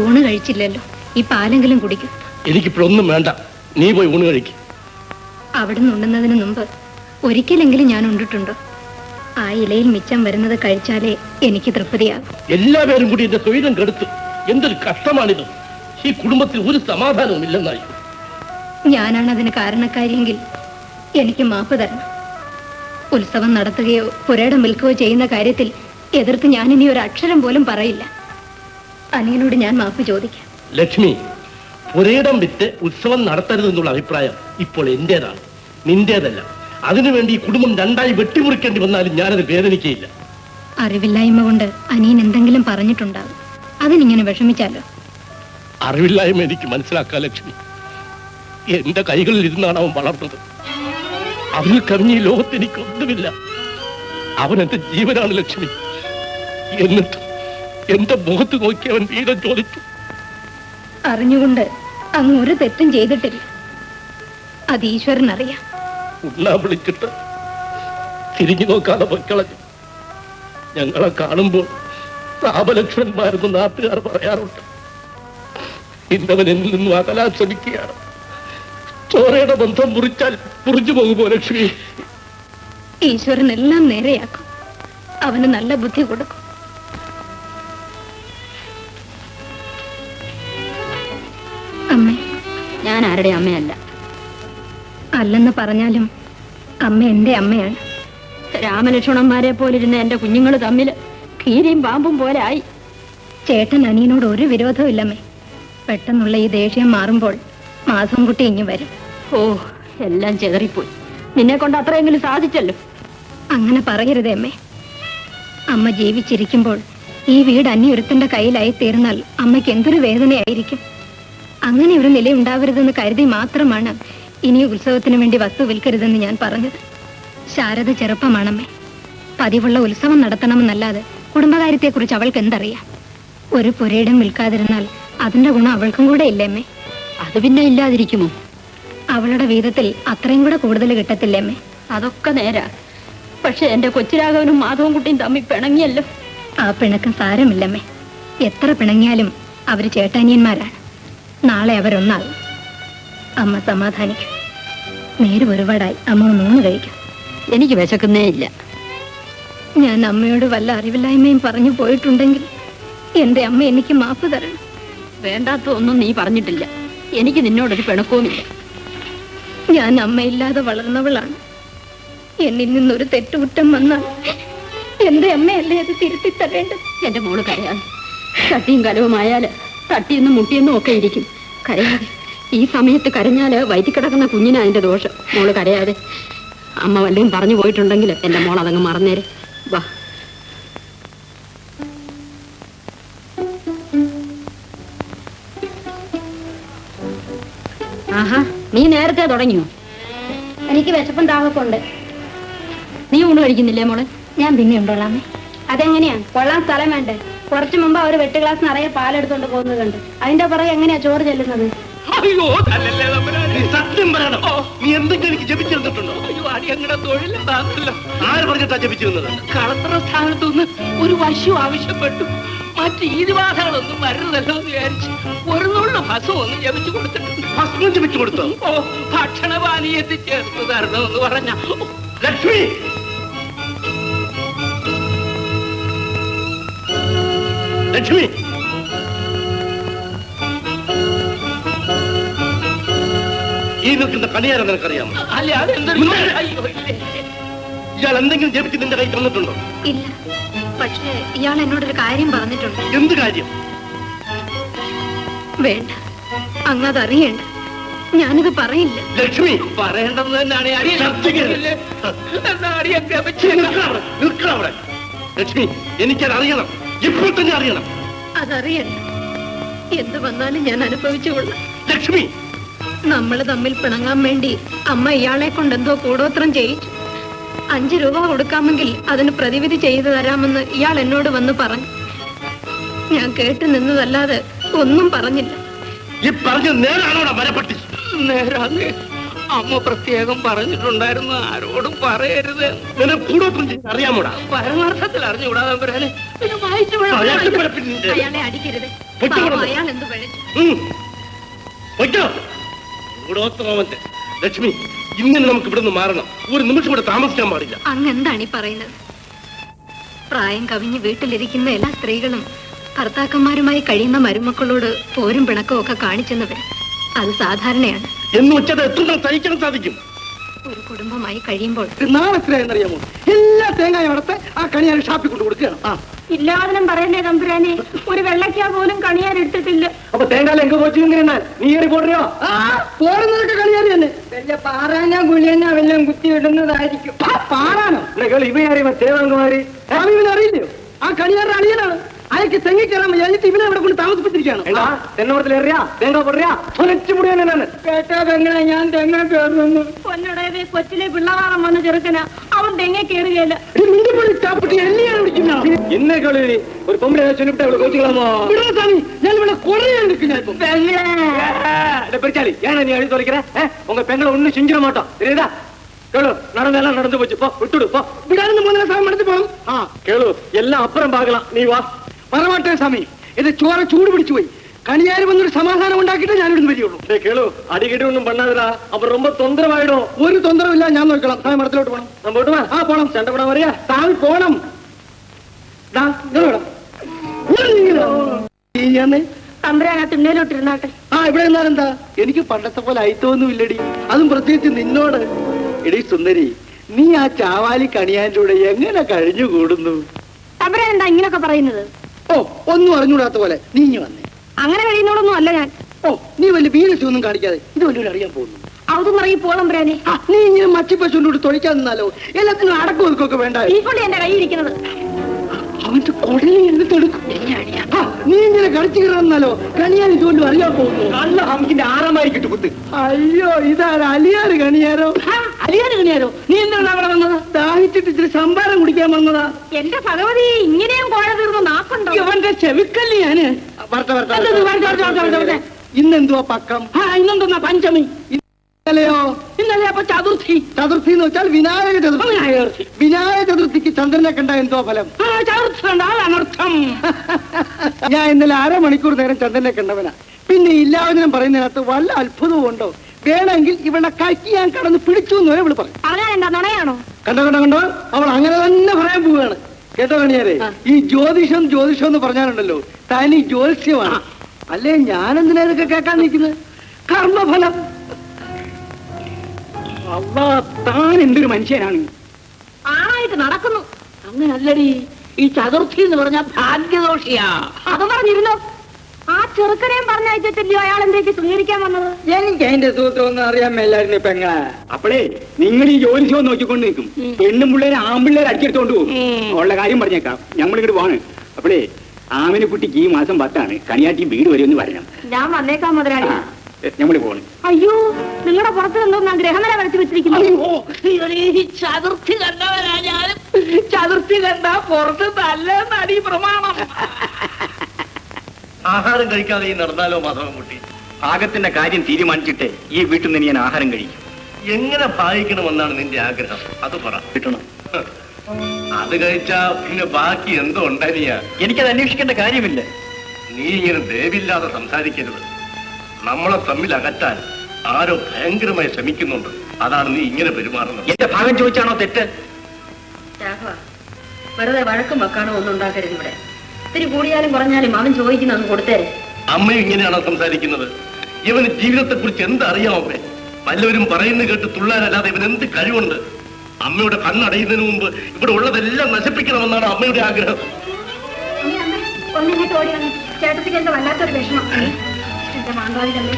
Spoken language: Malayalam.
ഊണ് കഴിച്ചില്ലല്ലോ, ഈ പാലെങ്കിലും കുടിക്കും. എനിക്കിപ്പോഴൊന്നും വേണ്ട, നീ പോയി ഊണ് കഴിക്കും. അവിടെ നിന്ന് ഉണ്ണുന്നതിന് മുമ്പ് ഒരിക്കലെങ്കിലും ഞാൻ ഉണ്ടിട്ടുണ്ടോ? ആ ഇലയിൽ മിച്ചം വരുന്നത് കഴിച്ചാലേ എനിക്ക് തൃപ്തിയാകും. എല്ലാവരും കൂടി എന്റെ തൊഴിലും കെടുത്തു. എന്തൊരു കഷ്ടമാണിത്. ഈ കുടുംബത്തിൽ ഒരു സമാധാനവും ഇല്ലെന്നായി. ഞാനാണ് അതിന് കാരണക്കാരിയെങ്കിൽ എനിക്ക് മാപ്പ് തരണം. ഉത്സവം നടത്തുകയോ പുരയിടം വിൽക്കുകയോ ചെയ്യുന്ന കാര്യത്തിൽ എതിർത്ത് ഞാനിനി ഒരു അക്ഷരം പോലും പറയില്ല. അനിയനോട് ഞാൻ മാപ്പ് ചോദിക്കാം. ലക്ഷ്മി, പുരയിടം വിറ്റ് ഉത്സവം നടത്തരുതെന്നുള്ള അഭിപ്രായം ഇപ്പോൾ എന്റേതാണ്, നിന്റേതല്ല. അതിനുവേണ്ടി ഈ കുടുംബം രണ്ടായി വെട്ടിമുറിക്കേണ്ടി വന്നാലും ഞാനത് വേദനിക്കയില്ല. അറിവില്ലായ്മ കൊണ്ട് അനിയൻ എന്തെങ്കിലും പറഞ്ഞിട്ടുണ്ടാകും, അതിനിങ്ങനെ വിഷമിച്ചാലോ? അറിവില്ലായ്മ എനിക്ക് മനസ്സിലാക്കാം ലക്ഷ്മി. എന്റെ കൈകളിൽ ഇരുന്നാണ് അവൻ വളർന്നത്. അവന് കവിഞ്ഞ ഈ ലോകത്ത് എനിക്കൊന്നുമില്ല. അവൻ എന്റെ ജീവനാണ് ലക്ഷ്മി. എന്നിട്ട് എന്റെ മുഖത്ത് നോക്കി അവൻ വീരം ചോദിച്ചു. അറിഞ്ഞുകൊണ്ട് അങ്ങ് ഒരു തെറ്റും ചെയ്തിട്ടില്ല, അത് ഈശ്വരൻ അറിയാം. ഉണ്ണാൻ വിളിച്ചിട്ട് തിരിഞ്ഞു നോക്കാതെ പൊയ്ക്കളഞ്ഞു. ഞങ്ങളെ കാണുമ്പോൾ രാമലക്ഷ്മണന്മാരെന്ന് നാട്ടുകാർ പറയാറുണ്ട്. ഇന്നവൻ എന്നിൽ നിന്നും അകലാൻ ശ്രമിക്കുകയാണ്. ചോരയുടെ ബന്ധം മുറിച്ചാൽ മുറിഞ്ഞു പോകുമോ ലക്ഷ്മി? ഈശ്വരൻ എല്ലാം നേരെയാക്കും, അവന് നല്ല ബുദ്ധി കൊടുക്കും. അമ്മേ, ഞാൻ ആരുടെ അമ്മയല്ല. അല്ലെന്ന് പറഞ്ഞാലും അമ്മ എന്റെ അമ്മയാണ്. രാമലക്ഷ്മണന്മാരെ പോലിരുന്ന എന്റെ കുഞ്ഞുങ്ങൾ തമ്മിൽ കീരിയും പാമ്പും പോലെ ആയി. ചേട്ടൻ അനിയനോട് ഒരു വിരോധവും ഇല്ലമ്മേ. പെട്ടെന്നുള്ള ഈ ദേഷ്യം മാറുമ്പോൾ മാധവൻകുട്ടി ഇങ്ങ് വരും. ഓ, എല്ലാം ചെതറിപ്പോയി. നിന്നെ കൊണ്ട് അത്രയെങ്കിലും സാധിച്ചല്ലോ. അങ്ങനെ പറയരുതേ അമ്മേ. അമ്മ ജീവിച്ചിരിക്കുമ്പോൾ ഈ വീട് അന്യൊരുത്തന്റെ കയ്യിലായി തീർന്നാൽ അമ്മയ്ക്ക് എന്തൊരു വേദനയായിരിക്കും. അങ്ങനെ ഒരു നിലയുണ്ടാവരുതെന്ന് കരുതി മാത്രമാണ് ഇനി ഉത്സവത്തിന് വേണ്ടി വസ്തു വിൽക്കരുതെന്ന് ഞാൻ പറഞ്ഞത്. ശാരദ ചെറുപ്പമാണമ്മേ. പതിവുള്ള ഉത്സവം നടത്തണമെന്നല്ലാതെ കുടുംബകാര്യത്തെക്കുറിച്ച് അവൾക്ക് എന്തറിയാം? ഒരു പുരയിടം വിൽക്കാതിരുന്നാൽ അതിന്റെ ഗുണം അവൾക്കും കൂടെ ഇല്ലേ അമ്മേ? അത് പിന്നെ ഇല്ലാതിരിക്കുമോ? അവളുടെ വീതത്തിൽ അത്രയും കൂടെ കൂടുതൽ കിട്ടത്തില്ലേ അമ്മേ? അതൊക്കെ നേരാ. പക്ഷെ എന്റെ കൊച്ചിരാഘവനും മാധവൻ കുട്ടിയും തമ്മിൽ പിണങ്ങിയല്ലോ. ആ പിണക്കം സാരമില്ലമ്മേ. എത്ര പിണങ്ങിയാലും അവര് ചേട്ടാനിയന്മാരാണ്. നാളെ അവരൊന്നാകും. അമ്മ സമാധാനിക്കും. നേരെ ഒരുപാടായി, അമ്മ ഊണ് കഴിക്കും. എനിക്ക് വിശക്കുന്നേ ഇല്ല. ഞാൻ അമ്മയോട് വല്ല അറിവില്ലായ്മയും പറഞ്ഞു പോയിട്ടുണ്ടെങ്കിൽ എന്റെ അമ്മ എനിക്ക് മാപ്പ് തരണം. വേണ്ടാത്ത ഒന്നും നീ പറഞ്ഞിട്ടില്ല. എനിക്ക് നിന്നോടൊരു പിണക്കവുമില്ല. ഞാൻ അമ്മയില്ലാതെ വളർന്നവളാണ്. എന്നിൽ നിന്നൊരു തെറ്റുകുറ്റം വന്നാൽ എന്റെ അമ്മയല്ലേ അത് തിരുത്തി തരേണ്ടത്. എന്റെ മോള് കരയാതെ. തട്ടിയും കലവുമായാല് തട്ടിയെന്നും മുട്ടിയെന്നും ഒക്കെ ഇരിക്കും. കരയാതെ. ഈ സമയത്ത് കരഞ്ഞാല് വയറ്റി കിടക്കുന്ന കുഞ്ഞിനാ അതിന്റെ ദോഷം. മോള് കരയാതെ. അമ്മ വല്ലതും പറഞ്ഞു പോയിട്ടുണ്ടെങ്കിൽ എന്റെ മോൾ അതങ്ങ് മറന്നേരെ. വാ. ആഹാ, നീ നേരത്തെ തുടങ്ങിയോ? എനിക്ക് വിശപ്പും ദാഹമൊക്കെ. നീ ഊണ് കഴിക്കുന്നില്ലേ മോളെ? ഞാൻ പിന്നെ ഉണ്ടോളാമേ. അതെങ്ങനെയാ? കൊള്ളാൻ സ്ഥലം വേണ്ടേ? കുറച്ചു മുമ്പ് അവര് വെട്ട് ഗ്ലാസ് നിറയെ പാലെടുത്തോണ്ട് പോകുന്നത് കണ്ട്. അതിന്റെ പുറകെ എങ്ങനെയാ ചോറ് ചെല്ലുന്നത്? അയ്യോ, സത്യം പറയണം. നീ എന്തെങ്കിലും എനിക്ക് ജപിച്ചിരുന്നിട്ടുണ്ടോ? അയ്യോ, അടി അങ്ങനെ തൊഴിലുണ്ടാകുന്നല്ലോ. ആര് പറഞ്ഞിട്ടാ ജപിച്ചിരുന്നത്? കളത്ര സ്ഥാനത്തുനിന്ന് ഒരു വശ്യു ആവശ്യപ്പെട്ടു. മറ്റ് ഈരുവാദങ്ങളൊന്നും വരരുതല്ലോ എന്ന് വിചാരിച്ച് ഒരു നുള്ളു ഭസം ഒന്ന് ജപിച്ചു കൊടുത്തിട്ടുണ്ട്. ഭസ്മം ജപിച്ചു കൊടുത്തോ? ഓ, ഭക്ഷണപാനീയത്തിൽ ചേർത്ത് തരണമെന്ന് പറഞ്ഞ ലക്ഷ്മി. ലക്ഷ്മി, ഈ നിൽക്കുന്ന കണിയാരം നിനക്കറിയാമോ? ഇയാൾ എന്തെങ്കിലും ജപിച്ച് നിന്റെ കൈ തന്നിട്ടുണ്ടോ? ഇല്ല, പക്ഷേ ഇയാൾ എന്നോടൊരു കാര്യം പറഞ്ഞിട്ടുണ്ട്. എന്ത് കാര്യം? വേണ്ട, അങ്ങതറിയണ്ട. ഞാനിത് പറയില്ല. ലക്ഷ്മി, പറയേണ്ടത് തന്നെയാണ്. ലക്ഷ്മി, എനിക്കത് അറിയണം. ഇപ്പോൾ തന്നെ അറിയണം. അതറിയണ്ട. എന്ത് വന്നാലും ഞാൻ അനുഭവിച്ചുകൊള്ളാം. ലക്ഷ്മി, നമ്മള് തമ്മിൽ പിണങ്ങാൻ വേണ്ടി അമ്മ ഇയാളെ കൊണ്ട് എന്തോ കൂടോത്രം ചെയ്യിച്ചു. 5 രൂപ കൊടുക്കാമെങ്കിൽ അതിന് പ്രതിവിധി ചെയ്തു തരാമെന്ന് ഇയാൾ എന്നോട് വന്ന് പറഞ്ഞു. ഞാൻ കേട്ടു നിന്നതല്ലാതെ ഒന്നും പറഞ്ഞില്ല. ഈ പറഞ്ഞ നേരാണോടാ മരപ്പട്ടി? നേരാണ്. അമ്മ പ്രത്യേകം പറഞ്ഞിട്ടുണ്ടായിരുന്നു ആരോടും പറയരുത്. നിനക്ക് കൂടോത്രം അറിയാമോടാ? പരമാർത്ഥത്തിൽ അറിഞ്ഞുകൂടാ തമ്പുരാനെ. പിന്നെ വായിച്ചു അയാളെ അടിക്കരുത്. അയാൾ എന്ത് പഴച്ചു? കൂടോത്രമാവന്റെ ലക്ഷ്മി, ഇങ്ങനെ നമുക്ക് ഇവിടുന്ന് മാറണം. ഒരു നിമിഷം ഇവിടെ താമസിക്കാൻ പാടില്ല. അങ്ങ് എന്താണ് ഈ പറയുന്നത്? പ്രായം കവിഞ്ഞ് വീട്ടിലിരിക്കുന്ന എല്ലാ സ്ത്രീകളും ഭർത്താക്കന്മാരുമായി കഴിയുന്ന മരുമക്കളോട് പോരും പിണക്കവും ഒക്കെ കാണിച്ചെന്നവർ. അത് സാധാരണയാണ്. എന്ന് വെച്ചത് എത്ര സഹിക്കാൻ സാധിക്കും? ഒരു കുടുംബമായി കഴിയുമ്പോൾ നാളെ എത്രയെന്നറിയാമോ? എല്ലാ തേങ്ങായും അടത്ത് ആ കണിയാൻ ഷാപ്പിൽ കൊണ്ട് കൊടുക്കുകയാണ്. ഇല്ലാതിനും പറയണ്ടേ തമ്പുരാനെ, ഒരു വെള്ളക്കാ പോലും കണിയാൻ എടുത്തിട്ടില്ല. അപ്പൊ തേങ്ങാല എങ്ക പോച്ചു ഇങ്ങനെ നീ കയറി പോടുകയോ? പോടുന്നതൊക്കെ കണിയാൻ തന്നെ. വല്ല പാറാനോ ഗുളിയനോ വല്ലതും കുത്തി ഇടുന്നതായിരിക്കും. പാറാനോ ഇവയാറി തേവാങ്കമാരി ഇവനറിയില്ലയോ? ആ കണിയാരുടെ അളിയനാണ്. അയക്ക് തെങ്ങി കയറാൻ കഴിഞ്ഞിട്ട് ഇവനെ ഇവിടെ കൊണ്ട് താമസിപ്പിച്ചിരിക്കുകയാണ്. തെന്നോടത്തിലേറിയാ തേങ്ങ പൊറിയാ തൊലച്ചു മുടിയാനാണ്. കേട്ടാ പെങ്ങളെ, ഞാൻ തെങ്ങ കയറുന്നു. പൊന്നുടേത് കൊച്ചിലെ പിള്ളവാറം വന്ന ചെറുക്കനാ, അവൻ തെങ്ങ കയറുകയല്ല. എന്നെ കളി ഒരു പൊമ്പിടെ കോച്ചുകളാമോ? ഞാൻ ഇവിടെ കുറയാൻ നിൽക്കും. ഞാൻ நீ அடி தொலைக்கிறேன். உங்க பெங்களை ஒண்ணு செஞ்சிட மாட்டோம், தெரியுதா? கேளு, நடந்தெல்லாம் நடந்து போச்சு. போ, விட்டுடு, போ. விடாது முதல்ல சாமி எடுத்து போகணும். கேளு, எல்லாம் அப்புறம் பார்க்கலாம். நீ வா. வரமாட்டேன் சாமி, ഇത് ചോര ചൂട് പിടിച്ചു പോയി. കണിയാര് വന്നൊരു സമാധാനം ഉണ്ടാക്കിയിട്ട് ഞാൻ ഇവിടുന്ന് വരികയുള്ളൂ. കേളു, അടിക്കടി ഒന്നും പണ്ണാതിരാ, അപ്പൊ ரொம்ப തൊന്തരമായിടോ. ഒരു തൊന്തരമില്ല, ഞാൻ നോക്കണം. സാമി മടത്തിലോട്ട് പോകണം. പോയിട്ട് ആ പോണം. ചണ്ടപ്പെടാൻ പറയാ സാമി പോണം. തമ്പുരാൻ ആ തിണ്ണയിലോട്ടിരുന്നാട്ടെ. ആ ഇവിടെ എന്താ? എനിക്ക് പണ്ടത്തെ പോലെ അയിത്തൊന്നുമില്ലടി, അതും പ്രത്യേകിച്ച് നിന്നോട്. എടി സുന്ദരി, നീ ആ ചാവാലി കണിയാൻ്റെ കൂടെ എങ്ങനെ കഴിഞ്ഞു കൂടുന്നു? തമ്പുരാൻ എന്താ ഇങ്ങനൊക്കെ പറയുന്നത്? ഓ, ഒന്നും അറിഞ്ഞൂടാത്ത പോലെ നീ ഇനി വന്നേ. അങ്ങനെ കഴിയുന്നോടൊന്നും അല്ല ഞാൻ. ഓ, നീ വലിയ വീരത്തി ഒന്നും കാണിക്കാതെ ഇത് വലിയ അറിയാൻ പോകുന്നു. അതൊന്നും ഇറങ്ങി പോളമ്പുരാനെ. നീ ഇങ്ങനെ മച്ചിപ്പശുണ്ടോട് തൊഴിക്കാൻ നിന്നാലോ? എല്ലാത്തിനും അടക്കം ഒതുക്കൊക്കെ വേണ്ട. ഈ പുള്ളി എന്റെ കൈ ഇരിക്കുന്നത്. അവന്റെ കൊടലി എടുത്തെടുക്കും. നീ ഇങ്ങനെ കളിച്ചു കയറാന്നാലോ? കണിയാൻ ഇതുകൊണ്ട് അറിയാൻ പോകുന്നു. നല്ല ഹംകിന്റെ ആറാമായി കിട്ടുകുത്ത്. അയ്യോ, ഇതാരാ? അലിയാറ് കണിയാരോ? അലിയാറ് കണിയാരോ? നീ എന്താണ് അവിടെ വന്നത്? ദാഹിച്ചിട്ട് ഇച്ചിരി സംഭാരം കുടിക്കാൻ വന്നതാ. എന്റെ ഭഗവതി, ഇങ്ങനെയും കോഴ തീർന്ന് നാക്കുണ്ടോ? ഇവന്റെ ചെവിക്കല്ലി ഞാന്. ഇന്നെന്തുവാ പക്കം? ഇന്നെന്താ പഞ്ചമി? ഇന്നലെയോ? ഇന്നലെ അപ്പൊ ചതുർത്ഥി. ചതുർത്ഥി എന്ന് വെച്ചാൽ വിനായക ചതുർത്ഥി. വിനായക ചതുർത്ഥിക്ക് ചന്ദ്രനെ കണ്ട എന്തോ ഫലം? അനർത്ഥം. ഞാൻ ഇന്നലെ 1/2 മണിക്കൂർ നേരം ചന്ദ്രനെ കണ്ടവനാ. പിന്നെ ഇല്ലാവചനം പറയുന്നതിനകത്ത് വല്ല അത്ഭുതവും ഉണ്ടോ? വേണമെങ്കിൽ ഇവിടെ കൈക്ക് ഞാൻ കടന്ന് പിടിച്ചു എന്ന് വരെ ഇവള് പറയും. എന്താ നുണയാണോ? കണ്ടോ, അവൾ അങ്ങനെ തന്നെ പറയാൻ പോവുകയാണ്. കേട്ടോ കണിയാരെ, ഈ ജ്യോതിഷം എന്ന് പറഞ്ഞാലുണ്ടല്ലോ തനി ജ്യോത്സ്യമാണ്. അല്ലേ ഞാനെന്തിനാ ഇതൊക്കെ കേൾക്കാൻ നിൽക്കുന്നത്? കർമ്മഫലം. അള്ളാ, താൻ എന്തൊരു മനുഷ്യനാണ്. ആണായിട്ട് നടക്കുന്നു. അങ്ങനല്ലടി, ഈ ചതുർത്ഥി എന്ന് പറഞ്ഞ ഭാഗ്യദോഷിയാ. അത് പറഞ്ഞിരുന്നോ? ആ ചെറുക്കനെയും പറഞ്ഞയച്ചിട്ടില്ലയോ അയാൾ എന്തേക്ക് സ്വീകരിക്കാൻ വന്നത്? എനിക്ക് അതിന്റെ സൂത്രം ഒന്നും അറിയാൻ മേലായിരുന്നു പെങ്ങളെ. അപ്പളേ നിങ്ങൾ ഈ ജോലിശോ നോക്കിക്കൊണ്ട് നിൽക്കും. പെണ്ണും പിള്ളേരെ ആമ്പിള്ളേരെ അടിച്ചെടുത്തോണ്ട് പോകും. ഉള്ള കാര്യം പറഞ്ഞേക്കാം, ഞങ്ങളിങ്ങോട്ട് പോണ്. അപ്പളേ ആമിനെ കുട്ടിക്ക് ഈ മാസം 10 കണിയാറ്റി വീട് വരുമെന്ന് പറയണം. ഞാൻ വന്നേക്കാം മുതലാളി. ഞമ്മള് പോണ്. അയ്യോ, നിങ്ങളുടെ പുറത്ത് എന്തോന്നാ ഗ്രഹനില വരച്ചു വെച്ചിരിക്കുന്നു. ചതുർത്ഥി കണ്ടവരാ ഞാനും. ചതുർത്ഥി കണ്ടാ പുറത്ത് നല്ല നടി പ്രമാണം. ആഹാരം കഴിക്കാതെ ഈ നടന്നാലോ മാധവൻകുട്ടി? ഭാഗത്തിന്റെ കാര്യം തീരുമാനിച്ചിട്ട് ഈ വീട്ടിൽ നിന്ന് ഞാൻ ആഹാരം കഴിക്കും. എങ്ങനെ ഭാഗിക്കണമെന്നാണ് നിന്റെ ആഗ്രഹം? അത് പറ. കിട്ടണം. അത് കഴിച്ചാ പിന്നെ ബാക്കി എന്തോ ഉണ്ടാനിയാ? എനിക്കത് അന്വേഷിക്കേണ്ട കാര്യമില്ല. നീ ഇങ്ങനെ ദയവില്ലാതെ സംസാരിക്കരുത്. നമ്മളെ തമ്മിൽ അകറ്റാൻ ആരോ ഭയങ്കരമായി ശ്രമിക്കുന്നുണ്ട്. അതാണ് നീ ഇങ്ങനെ പെരുമാറുന്നത്. എന്റെ ഭാഗം ചോദിച്ചാണോ തെറ്റ്? രാഘവ, വെറുതെ വഴക്കും വെക്കാനോ ഒന്നും ഉണ്ടാക്കരുത് ഇവിടെ. ഇത്തിരി കൂടിയാലും കുറഞ്ഞാലും അവൻ ചോദിക്കുന്ന ഒന്ന് കൊടുത്തേരെ. അമ്മയും ഇങ്ങനെയാണോ സംസാരിക്കുന്നത്? ഇവന് ജീവിതത്തെ കുറിച്ച് എന്തറിയാം? അമ്മേ, വല്ലവരും പറയുന്നത് കേട്ട് തുള്ളാനല്ലാതെ ഇവൻ എന്ത് കഴിവുണ്ട്? അമ്മയുടെ കണ്ണടയുന്നതിന് മുമ്പ് ഇവിടെ ഉള്ളതെല്ലാം നശിപ്പിക്കണമെന്നാണ് അമ്മയുടെ ആഗ്രഹം. ഒന്നിങ്ങോട്ട് ഓടി വന്നു. ചേട്ടത്തിക്ക് എന്താ വല്ലാത്തൊരു വിഷമം. എന്റെ മാങ്കാവിലമ്മേ,